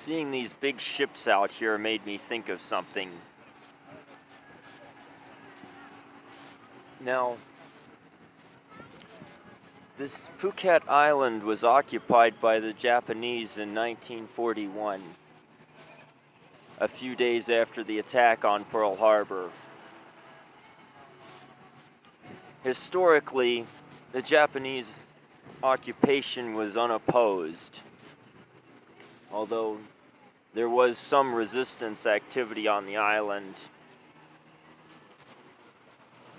Seeing these big ships out here made me think of something. Now, this Phuket island was occupied by the Japanese in 1941, a few days after the attack on Pearl Harbor. Historically, the Japanese occupation was unopposed, although there was some resistance activity on the island.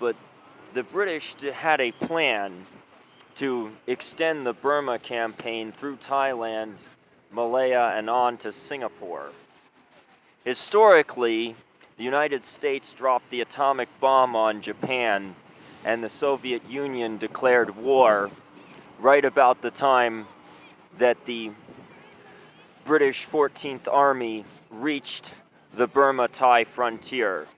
But the British had a plan to extend the Burma campaign through Thailand, Malaya, and on to Singapore. Historically, the United States dropped the atomic bomb on Japan, and the Soviet Union declared war right about the time that the British 14th Army reached the Burma-Thai frontier.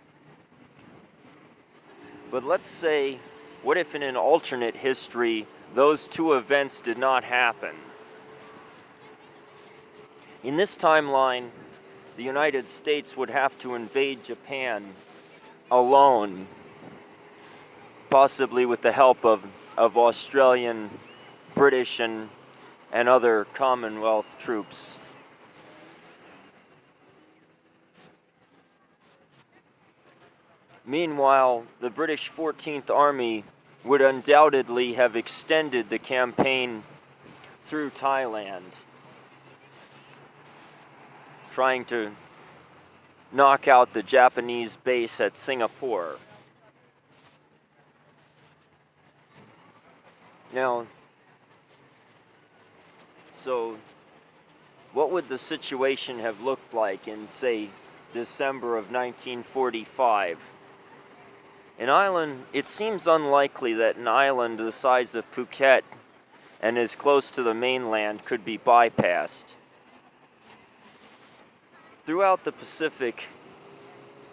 But let's say, what if in an alternate history, those two events did not happen? In this timeline, the United States would have to invade Japan alone, possibly with the help of Australian, British, and other Commonwealth troops. Meanwhile, the British 14th Army would undoubtedly have extended the campaign through Thailand, trying to knock out the Japanese base at Singapore. Now, so what would the situation have looked like in, say, December of 1945? An island, it seems unlikely that an island the size of Phuket and as close to the mainland could be bypassed. Throughout the Pacific,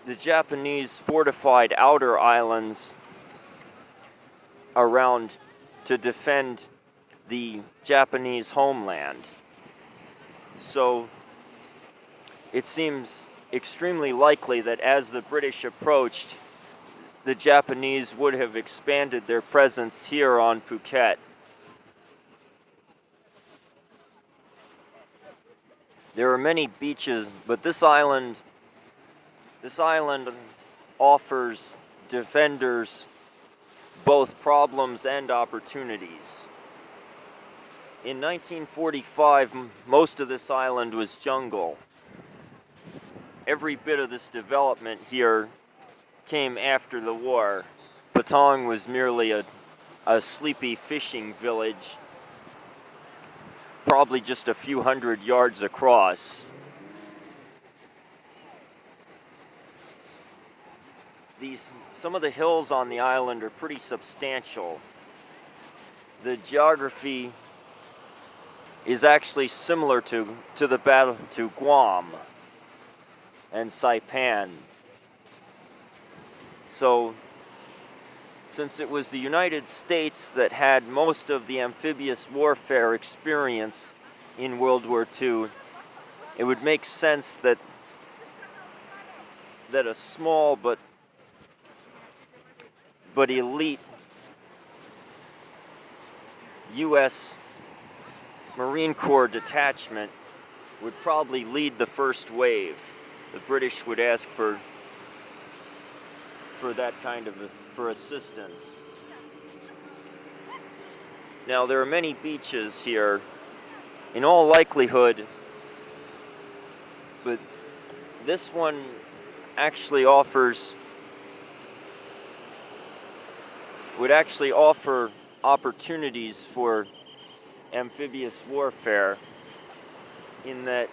the Japanese fortified outer islands around to defend the Japanese homeland. So it seems extremely likely that as the British approached, the Japanese would have expanded their presence here on Phuket. There are many beaches, but this island offers defenders both problems and opportunities. In 1945, most of this island was jungle. Every bit of this development here came after the war. Patong was merely a sleepy fishing village, probably just a few hundred yards across. Some of the hills on the island are pretty substantial. The geography is actually similar to the battle to Guam and Saipan. So, since it was the United States that had most of the amphibious warfare experience in World War II, it would make sense that a small but elite U.S. Marine Corps detachment would probably lead the first wave. The British would ask for that kind of for assistance. Now, there are many beaches here, in all likelihood, but this one actually would actually offer opportunities for amphibious warfare, in that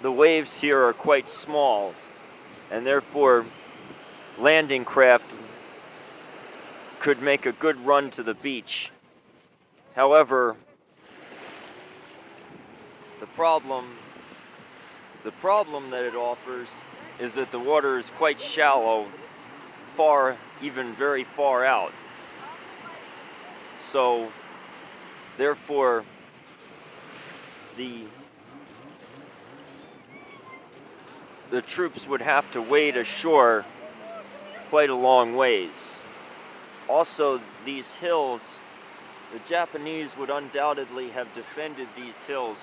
the waves here are quite small, and therefore landing craft could make a good run to the beach. However, the problem that it offers is that the water is quite shallow, even very far out. So, therefore, the troops would have to wade ashore quite a long ways. Also, these hills, the Japanese would undoubtedly have defended these hills,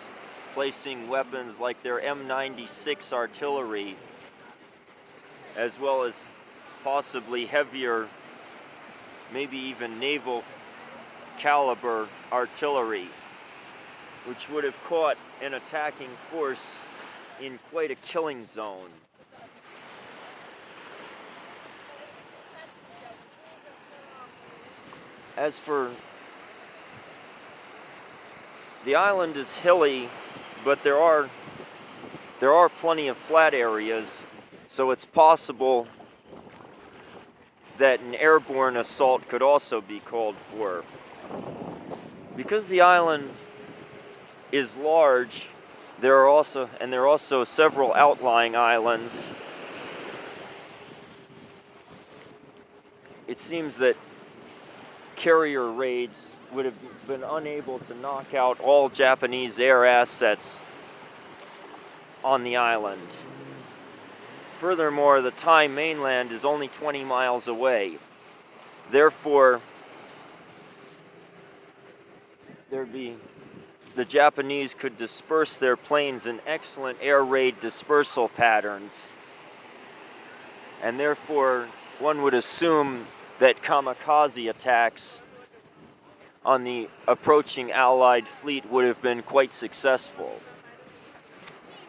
placing weapons like their M96 artillery, as well as possibly heavier, maybe even naval caliber artillery, which would have caught an attacking force in quite a killing zone. As for the island is hilly, but there are plenty of flat areas, so it's possible that an airborne assault could also be called for. Because the island is large, there are also several outlying islands. It seems that carrier raids would have been unable to knock out all Japanese air assets on the island. Furthermore, the Thai mainland is only 20 miles away. Therefore, the Japanese could disperse their planes in excellent air raid dispersal patterns. And therefore, one would assume that kamikaze attacks on the approaching Allied fleet would have been quite successful.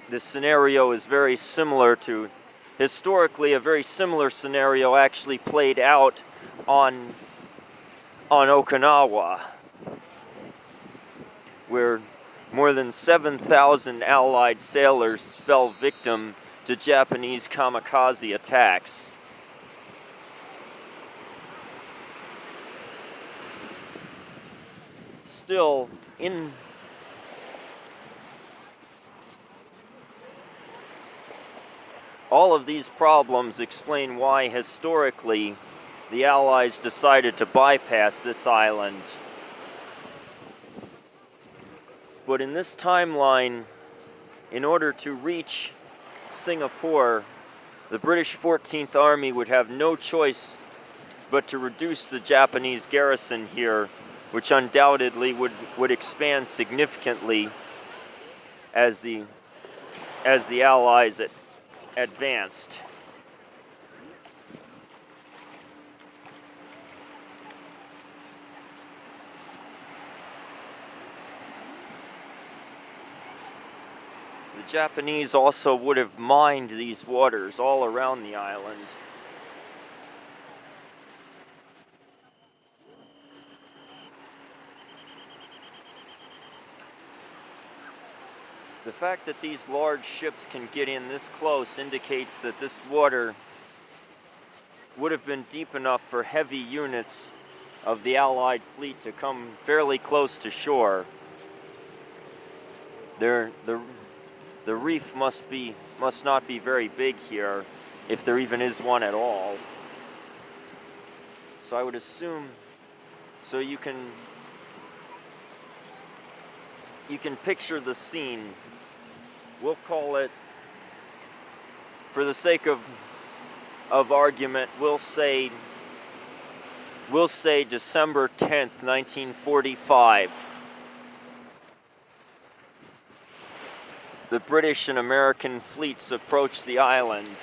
This scenario is very similar to, historically, a very similar scenario actually played out on Okinawa, where more than 7,000 Allied sailors fell victim to Japanese kamikaze attacks. Still, all of these problems explain why historically the Allies decided to bypass this island. But in this timeline, in order to reach Singapore, the British 14th Army would have no choice but to reduce the Japanese garrison here, which undoubtedly would expand significantly as the Allies advanced. The Japanese also would have mined these waters all around the island. The fact that these large ships can get in this close indicates that this water would have been deep enough for heavy units of the Allied fleet to come fairly close to shore. The reef must not be very big here, if there even is one at all. So I would assume, so you can picture the scene. We'll call it, for the sake of argument, we'll say December 10th, 1945. The British and American fleets approach the island.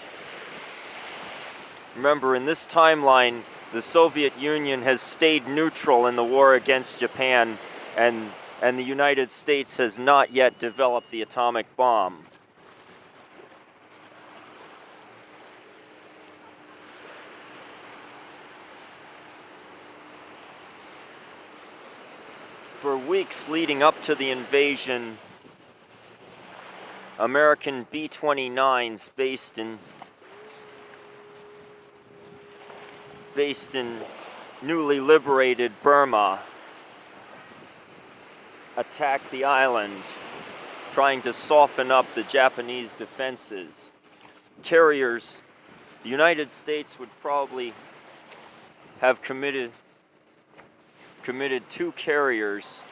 Remember, in this timeline, the Soviet Union has stayed neutral in the war against Japan, and the United States has not yet developed the atomic bomb. For weeks leading up to the invasion, American B-29s based in newly liberated Burma attacked the island, trying to soften up the Japanese defenses. Carriers, the United States would probably have committed 2 carriers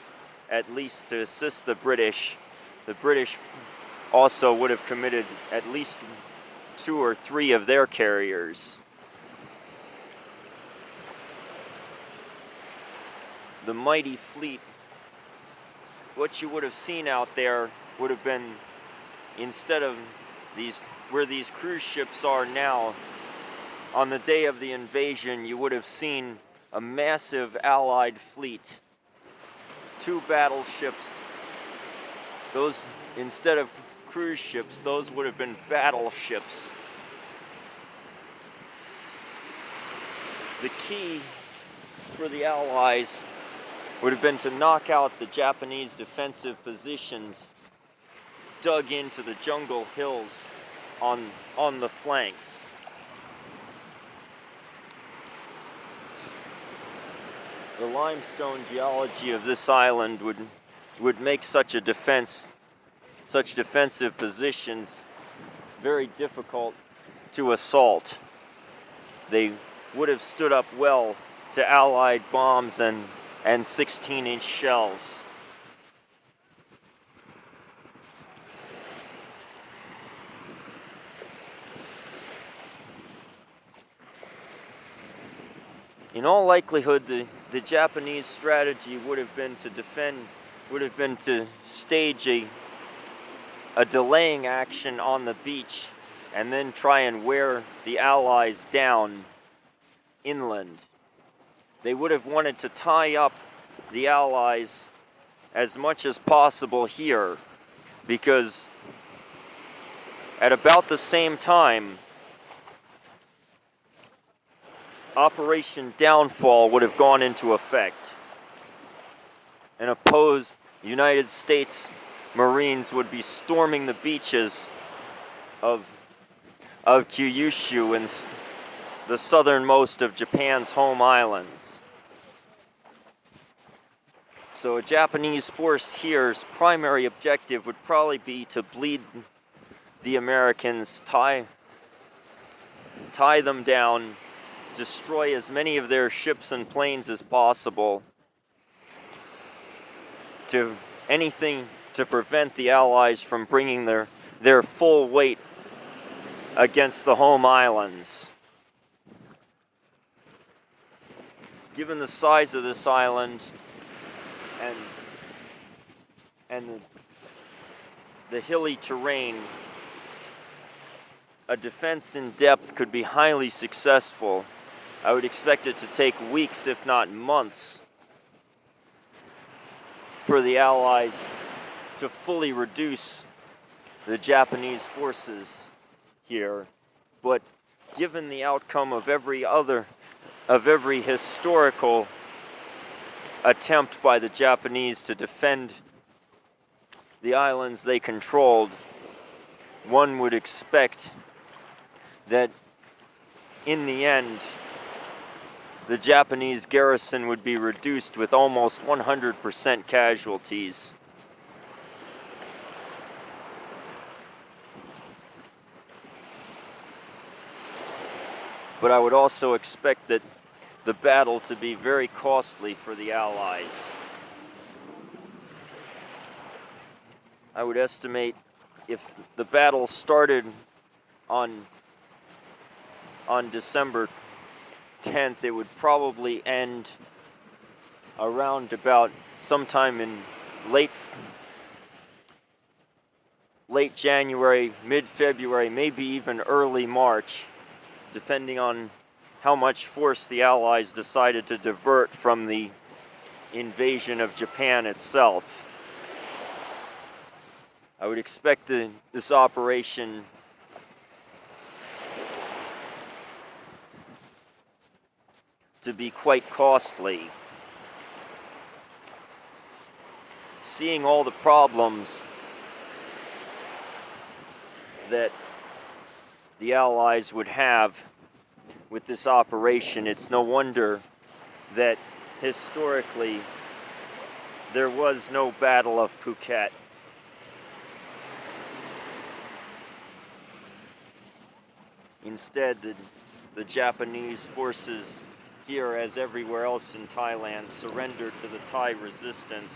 at least to assist the British the British also would have committed at least 2 or 3 of their carriers. The mighty fleet, what you would have seen out there would have been, instead of where these cruise ships are now, on the day of the invasion, you would have seen a massive Allied fleet. 2 battleships. Those, instead of cruise ships, those would have been battleships. The key for the Allies would have been to knock out the Japanese defensive positions dug into the jungle hills on the flanks. The limestone geology of this island would make such defensive positions very difficult to assault. They would have stood up well to Allied bombs and 16-inch shells. In all likelihood, the Japanese strategy would have been to stage a delaying action on the beach and then try and wear the Allies down inland. They would have wanted to tie up the Allies as much as possible here, because at about the same time, Operation Downfall would have gone into effect, and opposed United States Marines would be storming the beaches of Kyushu and the southernmost of Japan's home islands. So a Japanese force here's primary objective would probably be to bleed the Americans, tie them down, destroy as many of their ships and planes as possible, to anything to prevent the Allies from bringing their full weight against the home islands. Given the size of this island and the hilly terrain, a defense in depth could be highly successful. I would expect it to take weeks, if not months, for the Allies to fully reduce the Japanese forces here. But given the outcome of every historical attempt by the Japanese to defend the islands they controlled, one would expect that in the end, the Japanese garrison would be reduced with almost 100% casualties. But I would also expect that the battle to be very costly for the Allies. I would estimate if the battle started on December 10th, it would probably end around about sometime in late January, mid-February, maybe even early March, depending on how much force the Allies decided to divert from the invasion of Japan itself. I would expect this operation to be quite costly. Seeing all the problems that the Allies would have with this operation, it's no wonder that historically there was no Battle of Phuket. Instead, the Japanese forces here, as everywhere else in Thailand, surrendered to the Thai resistance.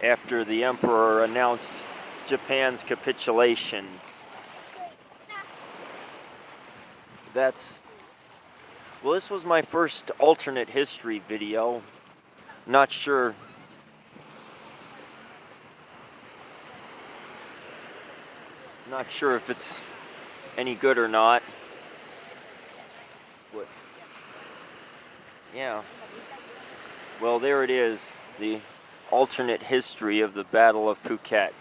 after the emperor announced Japan's capitulation. Well, this was my first alternate history video. Not sure if it's any good or not. What? Yeah. Well, there it is, the alternate history of the Battle of Phuket.